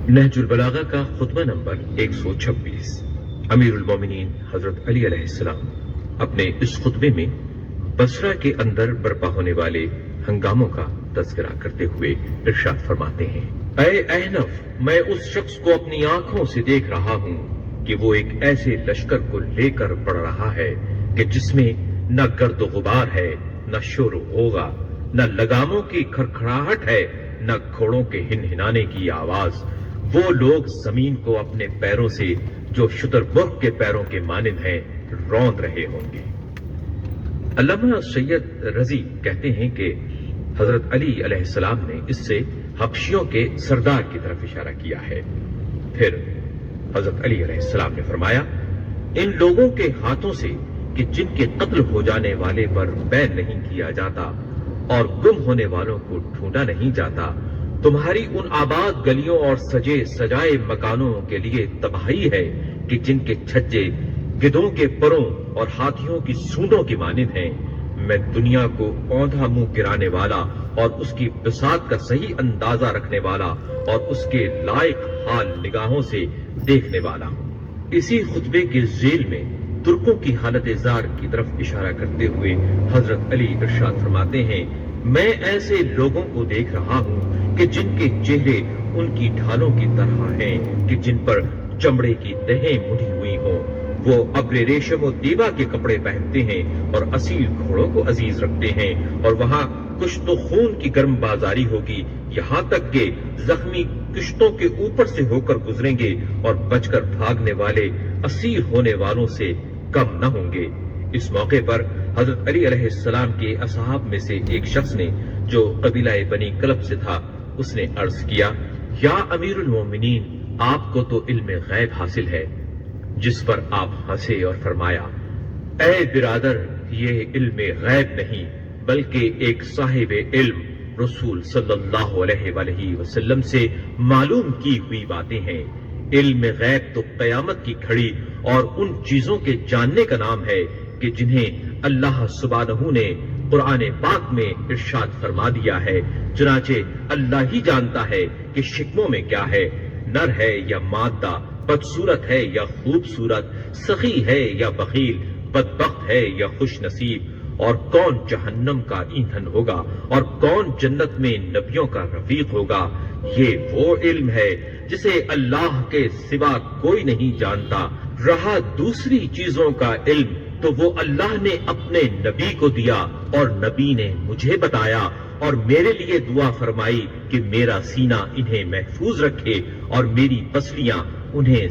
نہج البلاغہ کا خطبہ نمبر 126۔ امیر المومنین حضرت علی علیہ السلام اپنے اس خطبے میں بصرہ کے اندر برپا ہونے والے ہنگاموں کا تذکرہ کرتے ہوئے ارشاد فرماتے ہیں، اے احنف، میں اس شخص کو اپنی آنکھوں سے دیکھ رہا ہوں کہ وہ ایک ایسے لشکر کو لے کر بڑھ رہا ہے کہ جس میں نہ گرد و غبار ہے، نہ شور و غوغا، نہ لگاموں کی کھڑکھڑاہٹ ہے، نہ گھوڑوں کے ہنہنانے کی آواز۔ وہ لوگ زمین کو اپنے پیروں سے جو شترمرغ کے پیروں کے مانند ہیں روند رہے ہوں گے۔ علامہ سید رضی کہتے ہیں کہ حضرت علی علیہ السلام نے اس سے حبشیوں کے سردار کی طرف اشارہ کیا ہے۔ پھر حضرت علی علیہ السلام نے فرمایا، ان لوگوں کے ہاتھوں سے کہ جن کے قتل ہو جانے والے پر بیع نہیں کیا جاتا اور گم ہونے والوں کو ڈھونڈا نہیں جاتا، تمہاری ان آباد گلیوں اور سجے سجائے مکانوں کے لیے تباہی ہے کہ جن کے چھجے گدھوں کے پروں اور ہاتھیوں کی سونڈوں کی مانند ہیں۔ میں دنیا کو اوندھا منہ گرانے والا اور اس کی بساط کا صحیح اندازہ رکھنے والا اور اس کے لائق حال نگاہوں سے دیکھنے والا ہوں۔ اسی خطبے کے ذیل میں ترکوں کی حالت زار کی طرف اشارہ کرتے ہوئے حضرت علی ارشاد فرماتے ہیں، میں ایسے لوگوں کو دیکھ رہا ہوں کہ جن کے چہرے ان کی ڈھالوں کی طرح ہیں کہ جن پر چمڑے کی تہیں مڑی ہوئی ہوں۔ وہ ابر ریشم و دیبا کے کپڑے پہنتے ہیں اور اصیل گھوڑوں کو عزیز رکھتے ہیں، اور وہاں کشت و خون کی گرم بازاری ہوگی، یہاں تک کہ زخمی کشتوں کے اوپر سے ہو کر گزریں گے اور بچ کر بھاگنے والے اسیر ہونے والوں سے کم نہ ہوں گے۔ اس موقع پر حضرت علی علیہ السلام کے اصحاب میں سے ایک شخص نے جو قبیلہ بنی کلب سے تھا، اس نے عرض کیا، یا امیر المومنین، آپ کو تو علم غیب حاصل ہے۔ جس پر آپ ہنسے اور فرمایا، اے برادر، یہ علم غیب نہیں بلکہ ایک صاحب علم رسول صلی اللہ علیہ وآلہ وسلم سے معلوم کی ہوئی باتیں ہیں۔ علم غیب تو قیامت کی گھڑی اور ان چیزوں کے جاننے کا نام ہے کہ جنہیں اللہ سبحانہ نے قرآن پاک میں ارشاد فرما دیا ہے، چنانچہ اللہ ہی جانتا ہے کہ شکموں میں کیا ہے، نر ہے یا مادہ، بدصورت ہے یا خوبصورت، سخی ہے یا بخیل، بدبخت ہے یا خوش نصیب، اور کون جہنم کا ایندھن ہوگا اور کون جنت میں نبیوں کا رفیق ہوگا۔ یہ وہ علم ہے جسے اللہ کے سوا کوئی نہیں جانتا۔ رہا دوسری چیزوں کا علم تو وہ اللہ نے اپنے نبی کو دیا اور نبی نے مجھے بتایا اور میرے لیے دعا فرمائی کہ میرا سینہ انہیں محفوظ رکھے اور میری پسلیاں انہیں